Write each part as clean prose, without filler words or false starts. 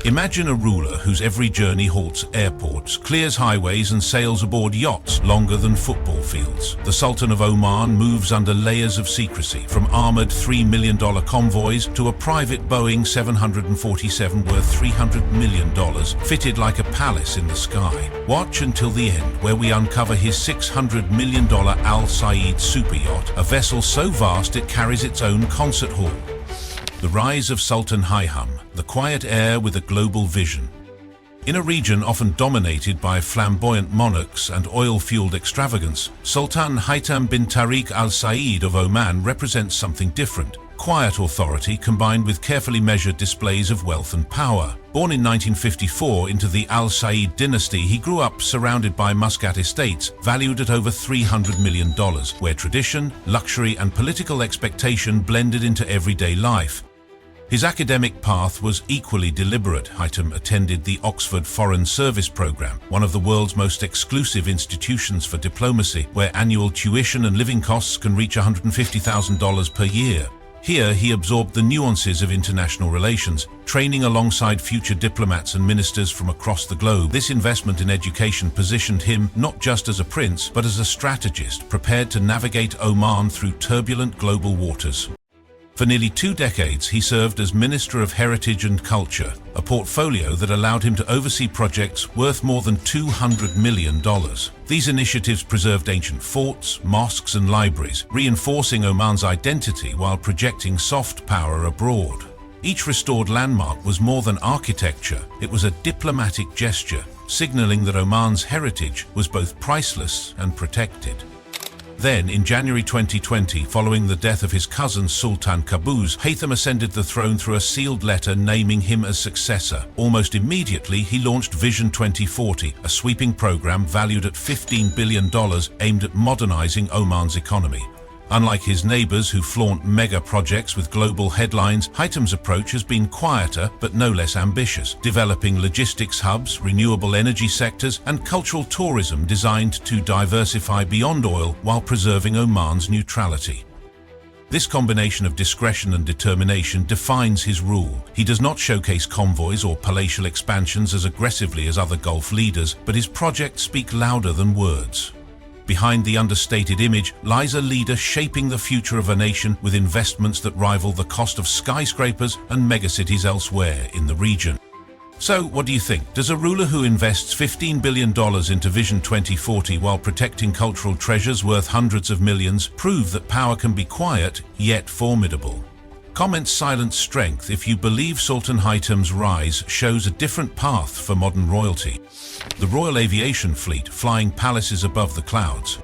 Imagine a ruler whose every journey halts airports, clears highways and sails aboard yachts longer than football fields. The Sultan of Oman moves under layers of secrecy, from armored $3 million convoys to a private Boeing 747 worth $300 million, fitted like a palace in the sky. Watch until the end, where we uncover his $600 million Al Said superyacht, a vessel so vast it carries its own concert hall. The rise of Sultan Haitham, the quiet heir with a global vision. In a region often dominated by flamboyant monarchs and oil-fueled extravagance, Sultan Haitham bin Tariq Al Said of Oman represents something different. Quiet authority combined with carefully measured displays of wealth and power. Born in 1954 into the Al Said dynasty, he grew up surrounded by Muscat estates valued at over $300 million, where tradition, luxury and political expectation blended into everyday life. His academic path was equally deliberate. Haitham attended the Oxford Foreign Service Programme, one of the world's most exclusive institutions for diplomacy, where annual tuition and living costs can reach $150,000 per year. Here, he absorbed the nuances of international relations, training alongside future diplomats and ministers from across the globe. This investment in education positioned him not just as a prince, but as a strategist prepared to navigate Oman through turbulent global waters. For nearly 2 decades, he served as Minister of Heritage and Culture, a portfolio that allowed him to oversee projects worth more than $200 million. These initiatives preserved ancient forts, mosques and libraries, reinforcing Oman's identity while projecting soft power abroad. Each restored landmark was more than architecture, it was a diplomatic gesture, signaling that Oman's heritage was both priceless and protected. Then, in January 2020, following the death of his cousin Sultan Qaboos, Haitham ascended the throne through a sealed letter naming him as successor. Almost immediately, he launched Vision 2040, a sweeping program valued at $15 billion aimed at modernizing Oman's economy. Unlike his neighbors who flaunt mega projects with global headlines, Haitham's approach has been quieter but no less ambitious, developing logistics hubs, renewable energy sectors, and cultural tourism designed to diversify beyond oil while preserving Oman's neutrality. This combination of discretion and determination defines his rule. He does not showcase convoys or palatial expansions as aggressively as other Gulf leaders, but his projects speak louder than words. Behind the understated image lies a leader shaping the future of a nation with investments that rival the cost of skyscrapers and megacities elsewhere in the region. So, what do you think? Does a ruler who invests $15 billion into Vision 2040 while protecting cultural treasures worth hundreds of millions prove that power can be quiet yet formidable? Comment silent strength if you believe Sultan Haitham's rise shows a different path for modern royalty. The Royal Aviation Fleet flying palaces above the clouds.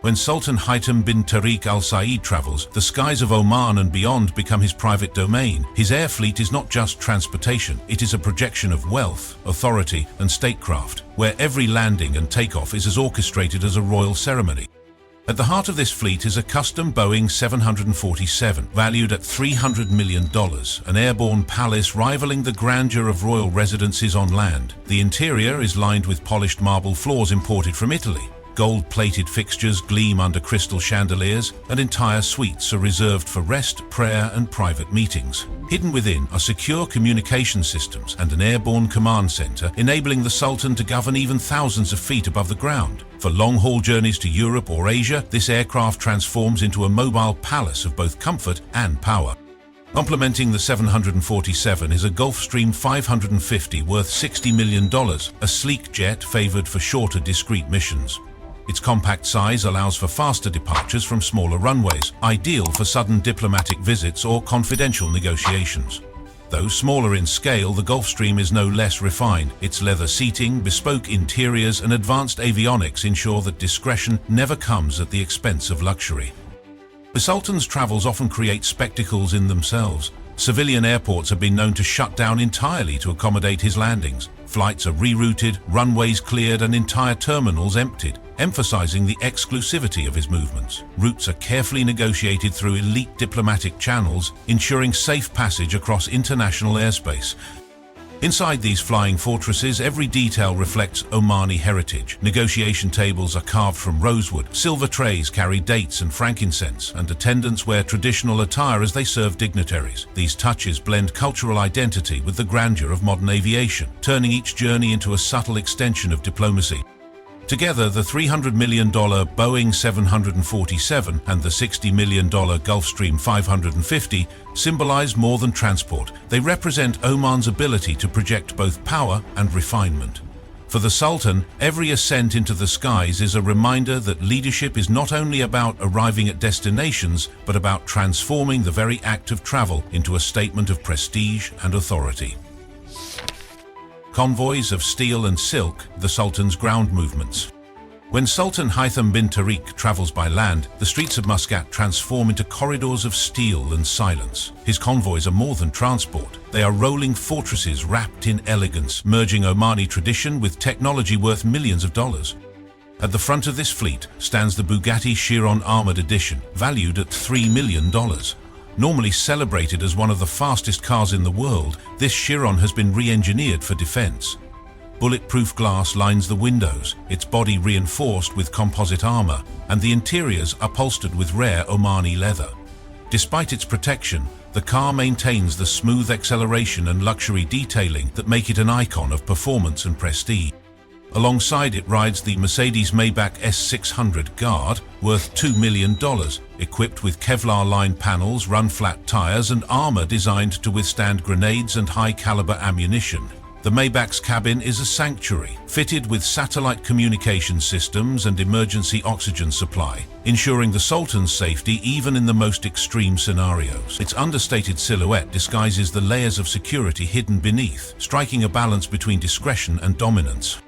When Sultan Haitham bin Tariq Al Said travels, the skies of Oman and beyond become his private domain. His air fleet is not just transportation, it is a projection of wealth, authority and statecraft, where every landing and takeoff is as orchestrated as a royal ceremony. At the heart of this fleet is a custom Boeing 747, valued at $300 million, an airborne palace rivaling the grandeur of royal residences on land. The interior is lined with polished marble floors imported from Italy. Gold-plated fixtures gleam under crystal chandeliers, and entire suites are reserved for rest, prayer, and private meetings. Hidden within are secure communication systems and an airborne command center, enabling the Sultan to govern even thousands of feet above the ground. For long-haul journeys to Europe or Asia, this aircraft transforms into a mobile palace of both comfort and power. Complementing the 747 is a Gulfstream 550 worth $60 million, a sleek jet favored for shorter, discreet missions. Its compact size allows for faster departures from smaller runways, ideal for sudden diplomatic visits or confidential negotiations. Though smaller in scale, the Gulfstream is no less refined. Its leather seating, bespoke interiors, and advanced avionics ensure that discretion never comes at the expense of luxury. The Sultan's travels often create spectacles in themselves. Civilian airports have been known to shut down entirely to accommodate his landings. Flights are rerouted, runways cleared, and entire terminals emptied, emphasizing the exclusivity of his movements. Routes are carefully negotiated through elite diplomatic channels, ensuring safe passage across international airspace. Inside these flying fortresses, every detail reflects Omani heritage. Negotiation tables are carved from rosewood, silver trays carry dates and frankincense, and attendants wear traditional attire as they serve dignitaries. These touches blend cultural identity with the grandeur of modern aviation, turning each journey into a subtle extension of diplomacy. Together, the $300 million Boeing 747 and the $60 million Gulfstream 550 symbolize more than transport. They represent Oman's ability to project both power and refinement. For the Sultan, every ascent into the skies is a reminder that leadership is not only about arriving at destinations, but about transforming the very act of travel into a statement of prestige and authority. Convoys of steel and silk, the Sultan's ground movements. When Sultan Haitham bin Tariq travels by land, the streets of Muscat transform into corridors of steel and silence. His convoys are more than transport. They are rolling fortresses wrapped in elegance, merging Omani tradition with technology worth millions of dollars. At the front of this fleet stands the Bugatti Chiron Armored Edition, valued at $3 million. Normally celebrated as one of the fastest cars in the world, this Chiron has been re-engineered for defense. Bulletproof glass lines the windows, its body reinforced with composite armor, and the interiors upholstered with rare Omani leather. Despite its protection, the car maintains the smooth acceleration and luxury detailing that make it an icon of performance and prestige. Alongside it rides the Mercedes-Maybach S600 Guard, worth $2 million, equipped with Kevlar-lined panels, run-flat tires, and armor designed to withstand grenades and high-caliber ammunition. The Maybach's cabin is a sanctuary, fitted with satellite communication systems and emergency oxygen supply, ensuring the Sultan's safety even in the most extreme scenarios. Its understated silhouette disguises the layers of security hidden beneath, striking a balance between discretion and dominance.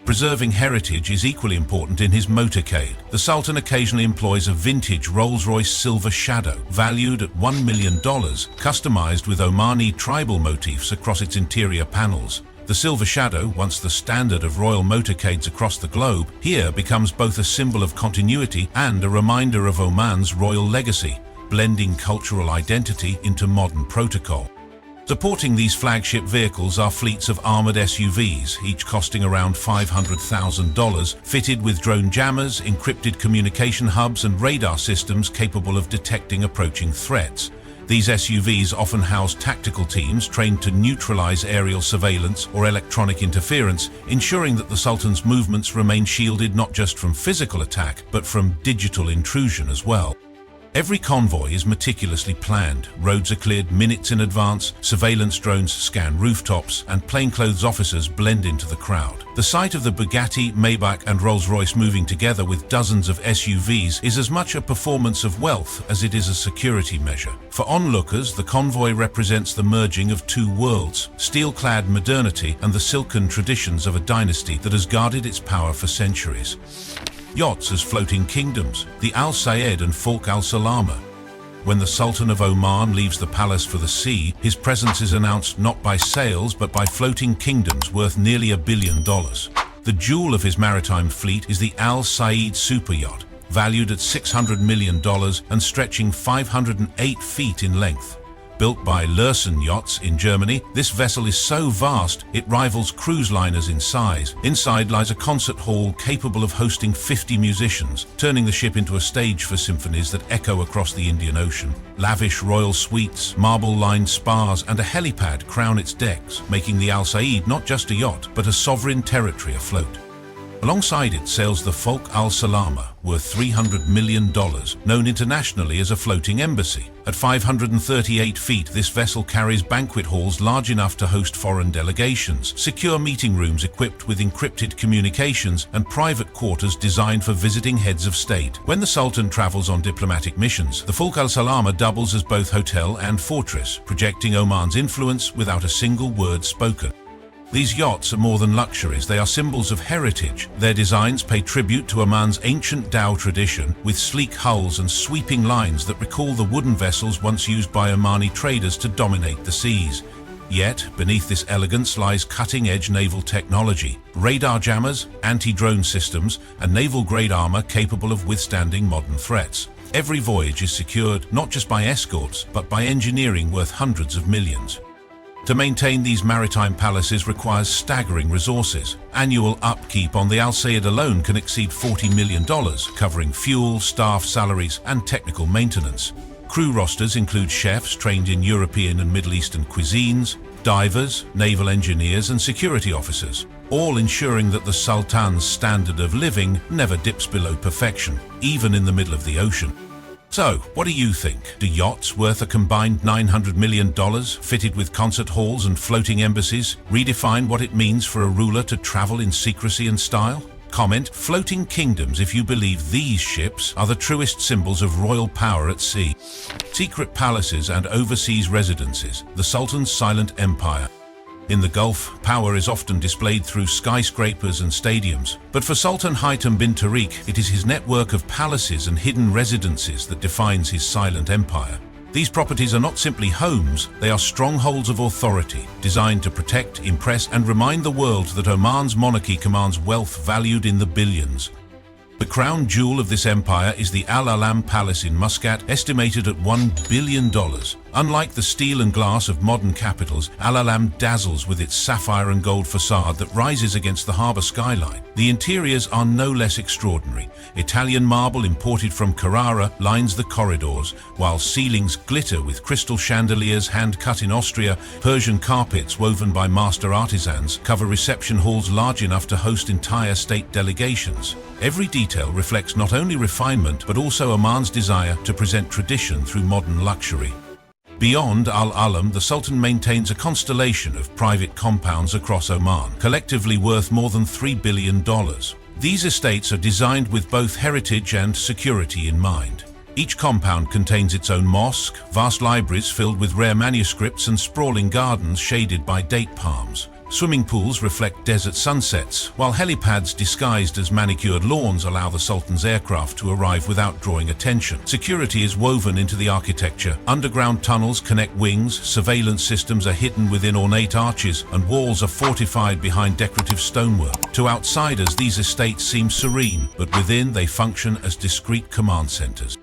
Preserving heritage is equally important in his motorcade. The Sultan occasionally employs a vintage Rolls-Royce Silver Shadow, valued at $1 million, customized with Omani tribal motifs across its interior panels. The Silver Shadow, once the standard of royal motorcades across the globe, here becomes both a symbol of continuity and a reminder of Oman's royal legacy, blending cultural identity into modern protocol. Supporting these flagship vehicles are fleets of armored SUVs, each costing around $500,000, fitted with drone jammers, encrypted communication hubs, and radar systems capable of detecting approaching threats. These SUVs often house tactical teams trained to neutralize aerial surveillance or electronic interference, ensuring that the Sultan's movements remain shielded not just from physical attack, but from digital intrusion as well. Every convoy is meticulously planned. Roads are cleared minutes in advance, surveillance drones scan rooftops, and plainclothes officers blend into the crowd. The sight of the Bugatti, Maybach, and Rolls-Royce moving together with dozens of SUVs is as much a performance of wealth as it is a security measure. For onlookers, the convoy represents the merging of two worlds, steel-clad modernity and the silken traditions of a dynasty that has guarded its power for centuries. Yachts as floating kingdoms, the Al Sayed and Fulk Al Salama. When the Sultan of Oman leaves the palace for the sea, his presence is announced not by sails but by floating kingdoms worth nearly $1 billion. The jewel of his maritime fleet is the Al Sayed superyacht, valued at $600 million and stretching 508 feet in length. Built by Lürssen Yachts in Germany, this vessel is so vast it rivals cruise liners in size. Inside lies a concert hall capable of hosting 50 musicians, turning the ship into a stage for symphonies that echo across the Indian Ocean. Lavish royal suites, marble-lined spas, and a helipad crown its decks, making the Al Sayed not just a yacht, but a sovereign territory afloat. Alongside it sails the Fulk Al Salama, worth $300 million, known internationally as a floating embassy. At 538 feet, this vessel carries banquet halls large enough to host foreign delegations, secure meeting rooms equipped with encrypted communications, and private quarters designed for visiting heads of state. When the Sultan travels on diplomatic missions, the Fulk Al Salama doubles as both hotel and fortress, projecting Oman's influence without a single word spoken. These yachts are more than luxuries, they are symbols of heritage. Their designs pay tribute to Oman's ancient dhow tradition, with sleek hulls and sweeping lines that recall the wooden vessels once used by Omani traders to dominate the seas. Yet, beneath this elegance lies cutting-edge naval technology, radar jammers, anti-drone systems, and naval-grade armor capable of withstanding modern threats. Every voyage is secured not just by escorts, but by engineering worth hundreds of millions. To maintain these maritime palaces requires staggering resources. Annual upkeep on the Al Sayed alone can exceed $40 million, covering fuel, staff salaries, and technical maintenance. Crew rosters include chefs trained in European and Middle Eastern cuisines, divers, naval engineers, and security officers, all ensuring that the Sultan's standard of living never dips below perfection, even in the middle of the ocean. So, what do you think? Do yachts worth a combined $900 million, fitted with concert halls and floating embassies, redefine what it means for a ruler to travel in secrecy and style? Comment floating kingdoms if you believe these ships are the truest symbols of royal power at sea. Secret palaces and overseas residences, the Sultan's silent empire. In the Gulf, power is often displayed through skyscrapers and stadiums. But for Sultan Haitham bin Tariq, it is his network of palaces and hidden residences that defines his silent empire. These properties are not simply homes, they are strongholds of authority, designed to protect, impress, and remind the world that Oman's monarchy commands wealth valued in the billions. The crown jewel of this empire is the Al Alam Palace in Muscat, estimated at $1 billion. Unlike the steel and glass of modern capitals, Al Alam dazzles with its sapphire and gold facade that rises against the harbour skyline. The interiors are no less extraordinary. Italian marble imported from Carrara lines the corridors, while ceilings glitter with crystal chandeliers hand-cut in Austria. Persian carpets woven by master artisans cover reception halls large enough to host entire state delegations. Every detail reflects not only refinement but also Oman's desire to present tradition through modern luxury. Beyond Al Alam, the Sultan maintains a constellation of private compounds across Oman, collectively worth more than $3 billion. These estates are designed with both heritage and security in mind. Each compound contains its own mosque, vast libraries filled with rare manuscripts, and sprawling gardens shaded by date palms. Swimming pools reflect desert sunsets, while helipads disguised as manicured lawns allow the Sultan's aircraft to arrive without drawing attention. Security is woven into the architecture. Underground tunnels connect wings, surveillance systems are hidden within ornate arches, and walls are fortified behind decorative stonework. To outsiders, these estates seem serene, but within they function as discreet command centers.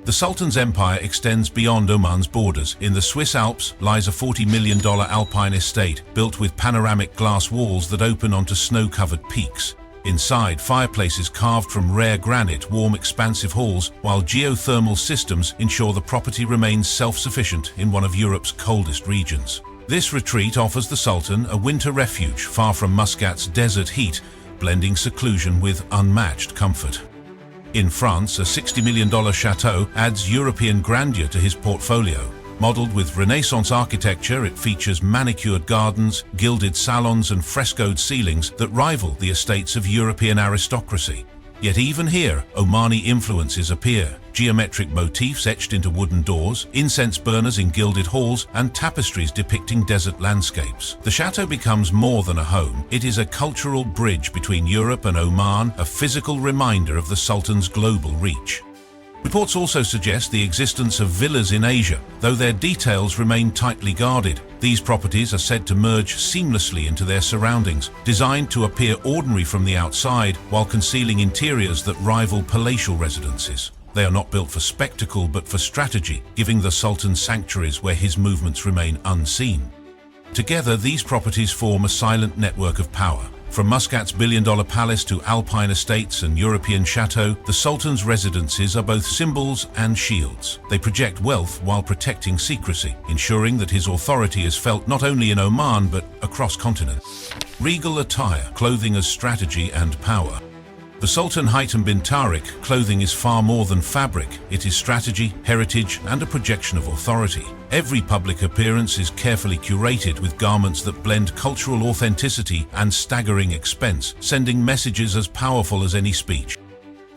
The Sultan's empire extends beyond Oman's borders. In the Swiss Alps lies a $40 million alpine estate built with panoramic glass walls that open onto snow-covered peaks. Inside, fireplaces carved from rare granite warm expansive halls, while geothermal systems ensure the property remains self-sufficient in one of Europe's coldest regions. This retreat offers the Sultan a winter refuge far from Muscat's desert heat, blending seclusion with unmatched comfort. In France, a $60 million chateau adds European grandeur to his portfolio. Modeled with Renaissance architecture, it features manicured gardens, gilded salons, and frescoed ceilings that rival the estates of European aristocracy. Yet even here, Omani influences appear. Geometric motifs etched into wooden doors, incense burners in gilded halls, and tapestries depicting desert landscapes. The chateau becomes more than a home. It is a cultural bridge between Europe and Oman, a physical reminder of the Sultan's global reach. Reports also suggest the existence of villas in Asia, though their details remain tightly guarded. These properties are said to merge seamlessly into their surroundings, designed to appear ordinary from the outside while concealing interiors that rival palatial residences. They are not built for spectacle but for strategy, giving the Sultan sanctuaries where his movements remain unseen. Together, these properties form a silent network of power. From Muscat's billion-dollar palace to alpine estates and European chateau, the Sultan's residences are both symbols and shields. They project wealth while protecting secrecy, ensuring that his authority is felt not only in Oman but across continents. Regal attire, clothing as strategy and power. For Sultan Haitham bin Tariq, clothing is far more than fabric. It is strategy, heritage, and a projection of authority. Every public appearance is carefully curated with garments that blend cultural authenticity and staggering expense, sending messages as powerful as any speech.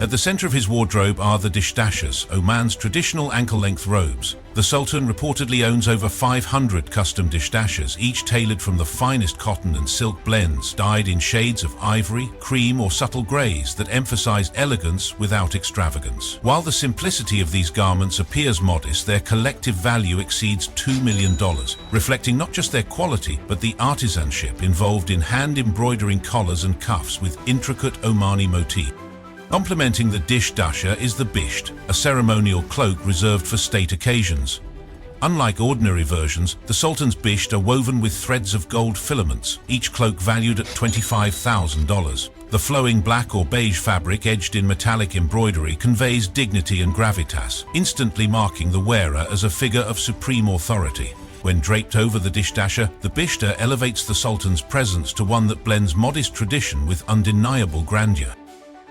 At the center of his wardrobe are the dishdashas, Oman's traditional ankle-length robes. The Sultan reportedly owns over 500 custom dishdashas, each tailored from the finest cotton and silk blends, dyed in shades of ivory, cream, or subtle grays that emphasize elegance without extravagance. While the simplicity of these garments appears modest, their collective value exceeds $2 million, reflecting not just their quality, but the artisanship involved in hand-embroidering collars and cuffs with intricate Omani motifs. Complementing the dishdasha is the bisht, a ceremonial cloak reserved for state occasions. Unlike ordinary versions, the Sultan's bisht are woven with threads of gold filaments, each cloak valued at $25,000. The flowing black or beige fabric edged in metallic embroidery conveys dignity and gravitas, instantly marking the wearer as a figure of supreme authority. When draped over the dishdasha, the bishta elevates the Sultan's presence to one that blends modest tradition with undeniable grandeur.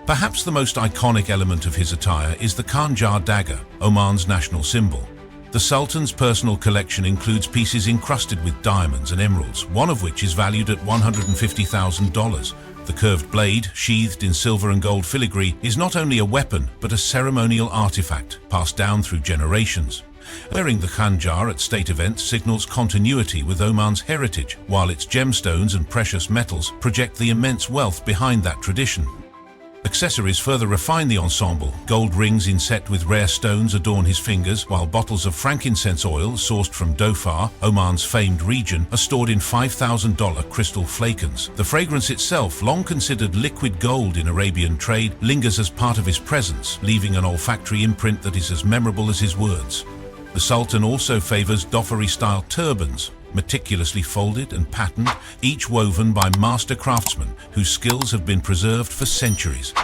Perhaps the most iconic element of his attire is the Khanjar dagger, Oman's national symbol. The Sultan's personal collection includes pieces encrusted with diamonds and emeralds, one of which is valued at $150,000. The curved blade, sheathed in silver and gold filigree, is not only a weapon but a ceremonial artifact passed down through generations. Wearing the Khanjar at state events signals continuity with Oman's heritage, while its gemstones and precious metals project the immense wealth behind that tradition. Accessories further refine the ensemble. Gold rings inset with rare stones adorn his fingers, while bottles of frankincense oil sourced from Dhofar, Oman's famed region, are stored in $5,000 crystal flakons. The fragrance itself, long considered liquid gold in Arabian trade, lingers as part of his presence, leaving an olfactory imprint that is as memorable as his words. The Sultan also favors Dhofari-style turbans, meticulously folded and patterned, each woven by master craftsmen whose skills have been preserved for centuries.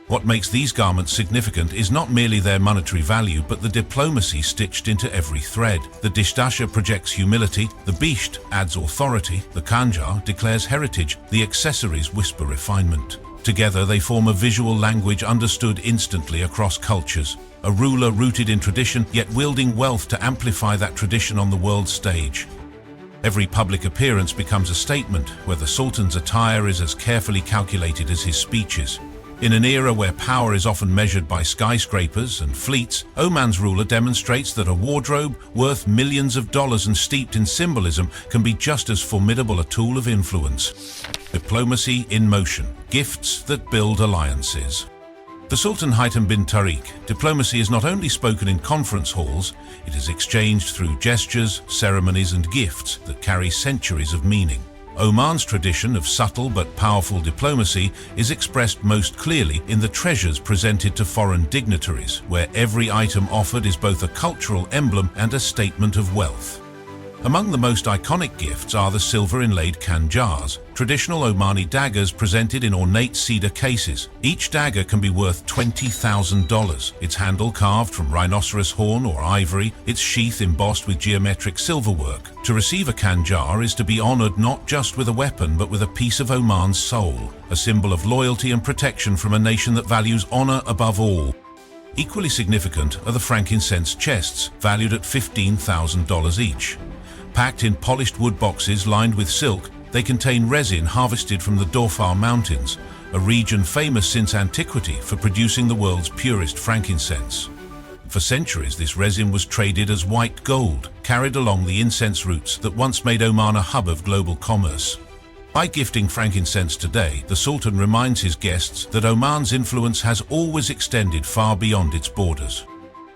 What makes these garments significant is not merely their monetary value, but the diplomacy stitched into every thread. The dishdasha projects humility, the bisht adds authority, the khanjar declares heritage, the accessories whisper refinement. Together they form a visual language understood instantly across cultures. A ruler rooted in tradition, yet wielding wealth to amplify that tradition on the world stage. Every public appearance becomes a statement, where the Sultan's attire is as carefully calculated as his speeches. In an era where power is often measured by skyscrapers and fleets, Oman's ruler demonstrates that a wardrobe worth millions of dollars and steeped in symbolism can be just as formidable a tool of influence. Diplomacy in motion, gifts that build alliances. The Sultan Haitham bin Tariq, diplomacy is not only spoken in conference halls, it is exchanged through gestures, ceremonies and gifts that carry centuries of meaning. Oman's tradition of subtle but powerful diplomacy is expressed most clearly in the treasures presented to foreign dignitaries, where every item offered is both a cultural emblem and a statement of wealth. Among the most iconic gifts are the silver-inlaid khanjars, traditional Omani daggers presented in ornate cedar cases. Each dagger can be worth $20,000, its handle carved from rhinoceros horn or ivory, its sheath embossed with geometric silverwork. To receive a khanjar is to be honored not just with a weapon but with a piece of Oman's soul, a symbol of loyalty and protection from a nation that values honor above all. Equally significant are the frankincense chests, valued at $15,000 each. Packed in polished wood boxes lined with silk, they contain resin harvested from the Dhofar Mountains, a region famous since antiquity for producing the world's purest frankincense. For centuries, this resin was traded as white gold, carried along the incense routes that once made Oman a hub of global commerce. By gifting frankincense today, the Sultan reminds his guests that Oman's influence has always extended far beyond its borders.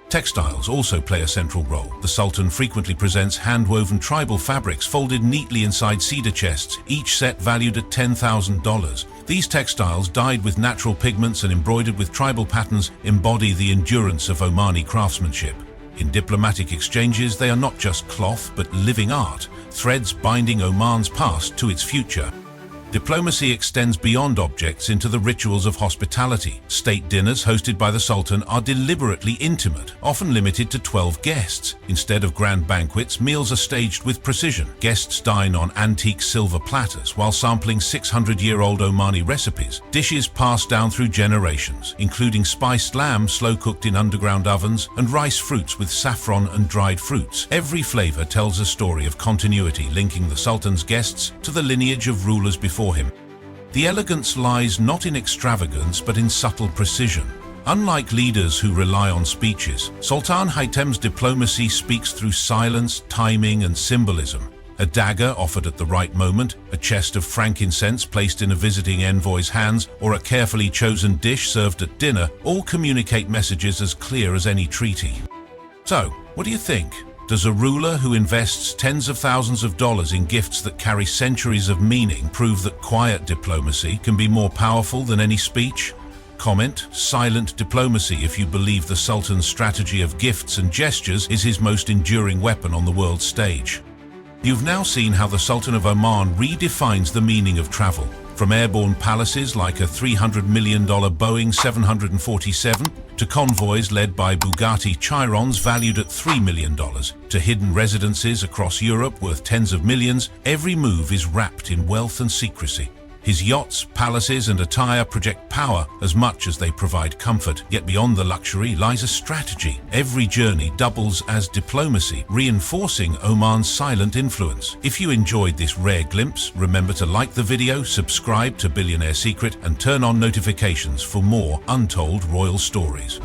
Textiles also play a central role. The Sultan frequently presents hand-woven tribal fabrics folded neatly inside cedar chests, each set valued at $10,000. These textiles, dyed with natural pigments and embroidered with tribal patterns, embody the endurance of Omani craftsmanship. In diplomatic exchanges, they are not just cloth, but living art, threads binding Oman's past to its future. Diplomacy extends beyond objects into the rituals of hospitality. State dinners hosted by the Sultan are deliberately intimate, often limited to 12 guests. Instead of grand banquets, meals are staged with precision. Guests dine on antique silver platters while sampling 600-year-old Omani recipes, dishes passed down through generations, including spiced lamb slow-cooked in underground ovens and rice fruits with saffron and dried fruits. Every flavor tells a story of continuity, linking the Sultan's guests to the lineage of rulers before him. The elegance lies not in extravagance but in subtle precision. Unlike leaders who rely on speeches, Sultan Haitham's diplomacy speaks through silence, timing and symbolism. A dagger offered at the right moment, a chest of frankincense placed in a visiting envoy's hands, or a carefully chosen dish served at dinner all communicate messages as clear as any treaty. So, what do you think? Does a ruler who invests tens of thousands of dollars in gifts that carry centuries of meaning prove that quiet diplomacy can be more powerful than any speech? Comment, silent diplomacy if you believe the Sultan's strategy of gifts and gestures is his most enduring weapon on the world stage. You've now seen how the Sultan of Oman redefines the meaning of travel. From airborne palaces like a $300 million Boeing 747 to convoys led by Bugatti Chirons valued at $3 million, to hidden residences across Europe worth tens of millions, every move is wrapped in wealth and secrecy. His yachts, palaces and attire project power as much as they provide comfort, yet beyond the luxury lies a strategy. Every journey doubles as diplomacy, reinforcing Oman's silent influence. If you enjoyed this rare glimpse, remember to like the video, subscribe to Billionaire Secret and turn on notifications for more untold royal stories.